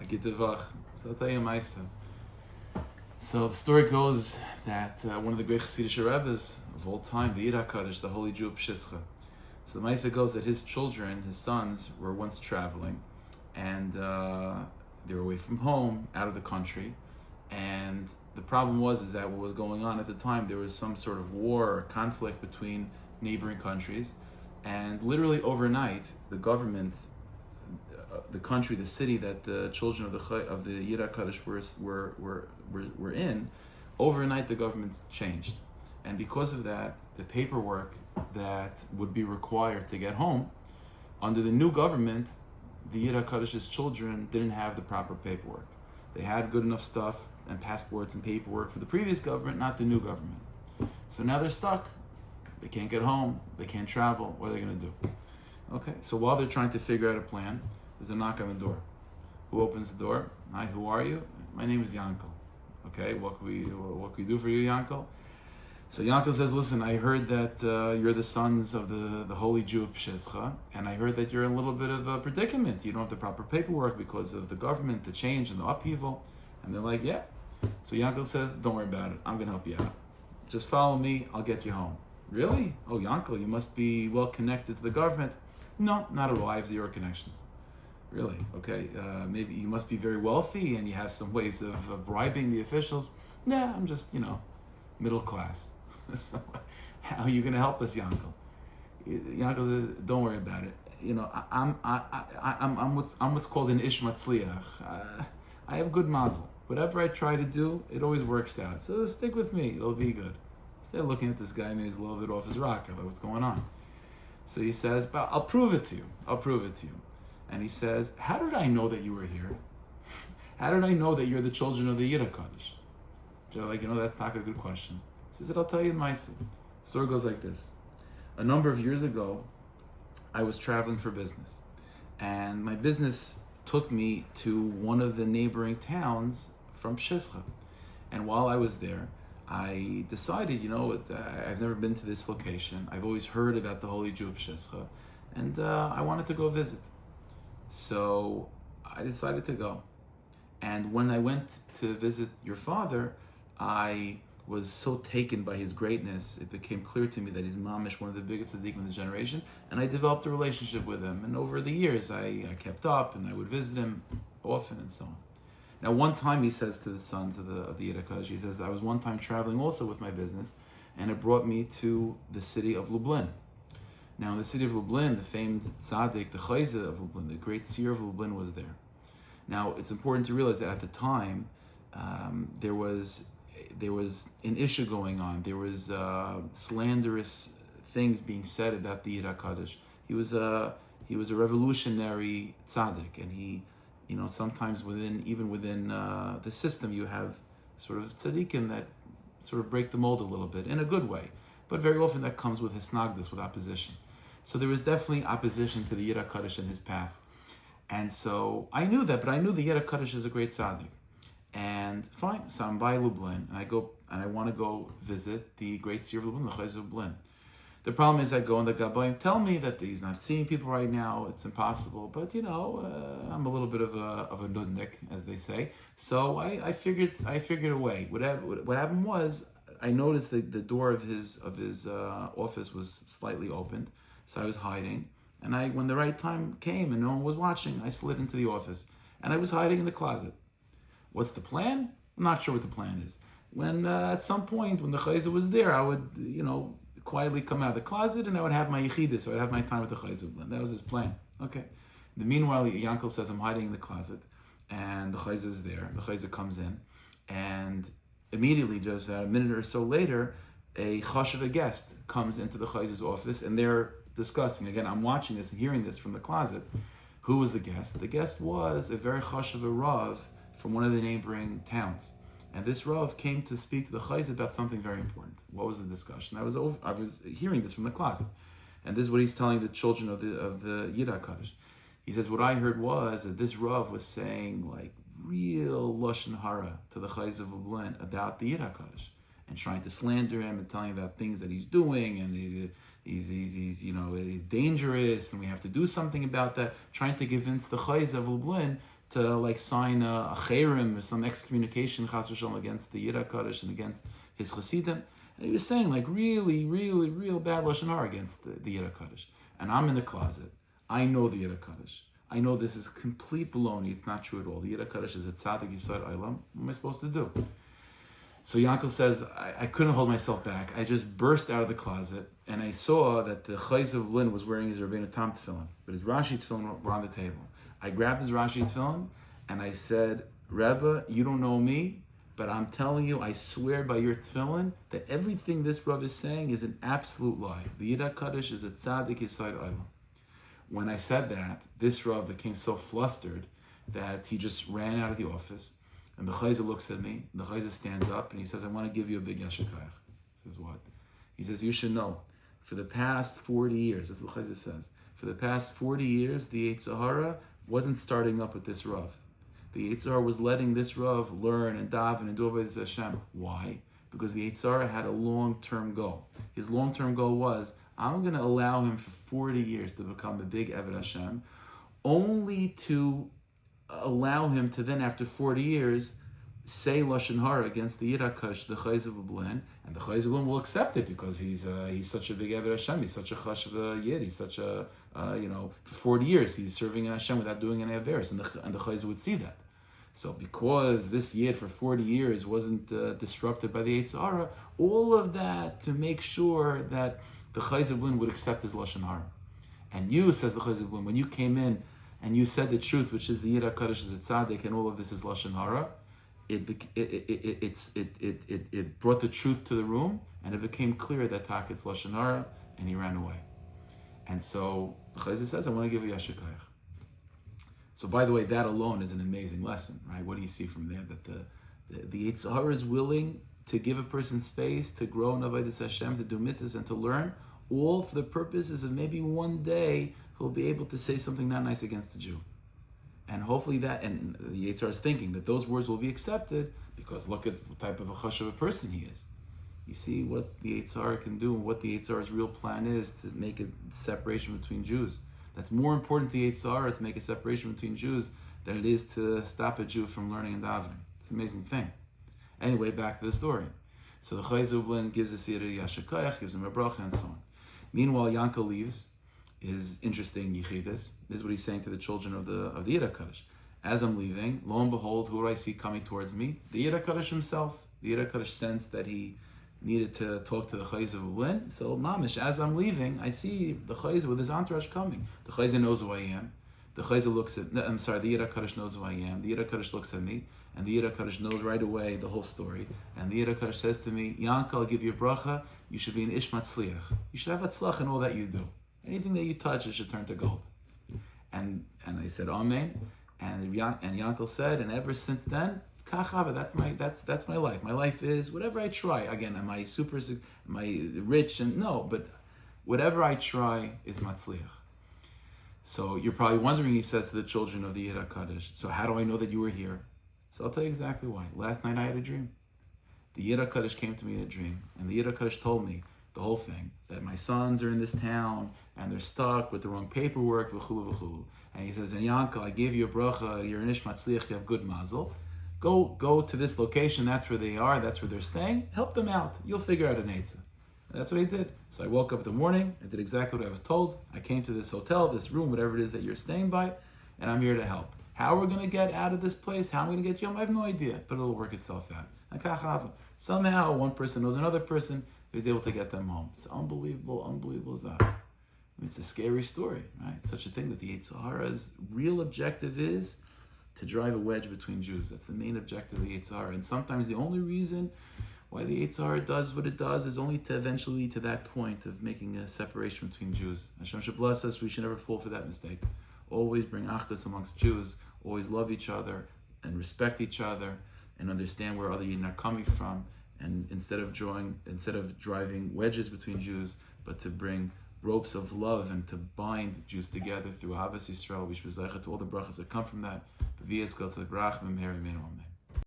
Gitevach. So I'll tell you a Maisa. So the story goes that one of the great Hasidic Rebbes of all time, the Yira Kaddish, the holy Jew of Pshischa. So the Maisa goes that his children, his sons, were once traveling, and they were away from home, out of the country. And the problem is that what was going on at the time, there was some sort of war or conflict between neighboring countries, and literally overnight, the government, the country, the city that the children of the Yira Kaddish were in, overnight the government changed, and because of that, the paperwork that would be required to get home under the new government, the Yira Kaddish's children didn't have the proper paperwork. They had good enough stuff and passports and paperwork for the previous government, not the new government. So now they're stuck. They can't get home. They can't travel. What are they going to do? Okay, so while they're trying to figure out a plan, there's a knock on the door. Who opens the door? Hi, who are you? My name is Yankel. Okay, what can we do for you, Yankel? So Yankel says, listen, I heard that you're the sons of the holy Jew of Pshischa, and I heard that you're in a little bit of a predicament. You don't have the proper paperwork because of the government, the change, and the upheaval. And they're like, yeah. So Yankel says, don't worry about it. I'm going to help you out. Just follow me. I'll get you home. Really? Oh, Yankel, you must be well connected to the government. No, not at all. I have zero connections. Really? Okay. Maybe you must be very wealthy and you have some ways of bribing the officials. Nah, I'm just, middle class. So how are you going to help us, Yankel? Yankel says, don't worry about it. I'm what's called an ish matzliach. I have good mazel. Whatever I try to do, it always works out. So stick with me. It'll be good. Instead of looking at this guy, maybe he's a little bit off his rocker. Like, what's going on? So he says, but I'll prove it to you. And he says, how did I know that you were here? How did I know that you're the children of the Yira Kaddish? They're like, that's not a good question. He says, I'll tell you in my story. The story goes like this. A number of years ago, I was traveling for business. And my business took me to one of the neighboring towns from Pshischa. And while I was there, I decided, I've never been to this location. I've always heard about the Holy Jew of Pshischa. And I wanted to go visit. So I decided to go. And when I went to visit your father, I was so taken by his greatness, it became clear to me that he's mamish, one of the biggest Tzadikim in the generation, and I developed a relationship with him. And over the years, I kept up, and I would visit him often, and so on. Now, one time he says to the sons of the Yira Kaddish, he says, I was one time traveling also with my business, and it brought me to the city of Lublin. Now, in the city of Lublin, the famed Tzadik, the Chayze of Lublin, the great seer of Lublin was there. Now, it's important to realize that at the time, there was an issue going on. There was slanderous things being said about the Yira Kaddish. He was a revolutionary tzaddik, and he, sometimes even within the system, you have sort of tzadikim that sort of break the mold a little bit in a good way, but very often that comes with hisnagdus, with opposition. So there was definitely opposition to the Yira Kaddish and his path, and so I knew that, but I knew the Yira Kaddish is a great tzaddik. And fine, so I'm by Lublin, and I go, and I want to go visit the great seer of Lublin, the Chayz of Lublin. The problem is I go, and the Gabbayim tell me that he's not seeing people right now, it's impossible, but I'm a little bit of a nudnik, as they say, so I figured a way. What happened was, I noticed that the door of his office was slightly opened, so I was hiding, and when the right time came and no one was watching, I slid into the office, and I was hiding in the closet. What's the plan? I'm not sure what the plan is. When at some point, when the Chayza was there, I would, quietly come out of the closet and I would have my yichidus, so I'd have my time with the Chayza. That was his plan. Okay. In the meanwhile, Yankel says, I'm hiding in the closet, and the Chayza is there. The Chayza comes in, and immediately, just a minute or so later, a chashuv, a guest, comes into the Chayza's office, and they're discussing. Again, I'm watching this and hearing this from the closet. Who was the guest? The guest was a very chashuv, a Rav, from one of the neighboring towns. And this Rav came to speak to the Chayz about something very important. What was the discussion? I was hearing this from the closet. And this is what he's telling the children of the Yira Kaddish. He says, what I heard was that this Rav was saying like real Lashon Hara to the Chayz of Lublin about the Yira Kaddish, and trying to slander him and telling about things that he's doing, and he's dangerous, and we have to do something about that, trying to convince the Chayz of Lublin to like sign a cherem or some excommunication chas v'shalom against the Yid HaKadosh and against his Chassidim. And he was saying like really, really, real bad lashon hara against the Yid HaKadosh. And I'm in the closet. I know the Yid HaKadosh. I know this is complete baloney. It's not true at all. The Yid HaKadosh is a tzaddik yisod olam. What am I supposed to do? So Yankel says, I couldn't hold myself back. I just burst out of the closet and I saw that the Chayz of Lin was wearing his Rabbeinu Tam tefillin, but his Rashi tefillin were on the table. I grabbed his Rashi tefillin and I said, Rebbe, you don't know me, but I'm telling you, I swear by your tefillin that everything this Rav is saying is an absolute lie. The Yid HaKadosh is a tzaddik yisod olam. When I said that, this Rav became so flustered that he just ran out of the office. And the Chayza looks at me, the Chayza stands up, and he says, I want to give you a big yashikayach. He says, what? He says, you should know, for the past 40 years, that's what the Chayza says, for the past 40 years, the Yetzer Hara wasn't starting up with this Rav. The Yetzer Hara was letting this Rav learn and daven and do avodas Hashem. Why? Because the Yetzer Hara had a long-term goal. His long-term goal was, I'm going to allow him for 40 years to become the big Eved Hashem, only to allow him to then, after 40 years, say lashon hara against the Yid HaKadosh, the Chayz of Blin, and the Chayz of Blin will accept it because he's such a big Eved Hashem, he's such a chash of a Yid, he's such a for 40 years he's serving in Hashem without doing any averos, and the Chayz would see that. So because this Yid for 40 years wasn't disrupted by the Yetzer Hara, all of that to make sure that the Chayz of Blin would accept his lashon hara. And you, says the Chayz of Blin, when you came in and you said the truth, which is the Yid HaKadosh is a tzaddik, and all of this is lashon hara, it brought the truth to the room, and it became clear that it's lashon hara, and he ran away. And so the Chayz says, I want to give you yashikayach. So by the way, that alone is an amazing lesson, right? What do you see from there? That the Yetzer Hara is willing to give a person space to grow in avodas Hashem, to do mitzvahs, and to learn, all for the purposes of maybe one day he'll be able to say something not nice against the Jew. And hopefully that, and the Yetzer Hara is thinking that those words will be accepted because look at what type of a chash of a person he is. You see what the Yetzer Hara can do and what the Yetzer Hara's real plan is to make a separation between Jews. That's more important to the Yetzer Hara to make a separation between Jews than it is to stop a Jew from learning and davening. It's an amazing thing. Anyway, back to the story. So the Chayz of Blin gives the Seder Yashikayach, gives him a bracha, and so on. Meanwhile, Yankel leaves his interesting yichidus. This is what he's saying to the children of the Yid HaKadosh. As I'm leaving, lo and behold, who do I see coming towards me? The Yid HaKadosh himself. The Yid HaKadosh sensed that he needed to talk to the Chayz of Blin. So, mamish, as I'm leaving, I see the Chayz with his entourage coming. The Chayz knows who I am. The Chayz looks at, the Yid HaKadosh knows who I am. The Yid HaKadosh looks at me, and the Yid HaKadosh knows right away the whole story. And the Yid HaKadosh says to me, Yankel, I'll give you a bracha. You should be an ish matzliach. You should have atzlach in all that you do. Anything that you touch, it should turn to gold. And I said, Amen. And Yankel said, and ever since then, kachava, that's my life. My life is whatever I try. Again, am I rich? And no, but whatever I try is matzliach. So you're probably wondering, he says to the children of the Yid HaKadosh, so how do I know that you were here? So I'll tell you exactly why. Last night I had a dream. The Yid HaKadosh came to me in a dream, and the Yid HaKadosh told me the whole thing, that my sons are in this town, and they're stuck with the wrong paperwork, v'chulu v'chulu. And he says, and Yankel, I gave you a bracha, you're an ish matzliach, you have good mazel. Go to this location, that's where they are, that's where they're staying, help them out, you'll figure out an eitzah. That's what he did. So I woke up in the morning, I did exactly what I was told, I came to this hotel, this room, whatever it is that you're staying by, and I'm here to help. How we're going to get out of this place, how I'm going to get you home, I have no idea, but it'll work itself out. Somehow one person knows another person who's able to get them home. It's unbelievable zah. It's a scary story, right? Such a thing that the Yetzer Hara's real objective is to drive a wedge between Jews. That's the main objective of the Yetzer Hara. And sometimes the only reason why the Yetzer Hara does what it does is only to eventually to that point of making a separation between Jews. Hashem should bless us. We should never fall for that mistake. Always bring achdus amongst Jews. Always love each other and respect each other and understand where other Yidden are coming from. And instead of driving wedges between Jews, but to bring ropes of love and to bind Jews together through Ahavas Yisrael, we should be zeicha to all the brachas that come from that. Exalted.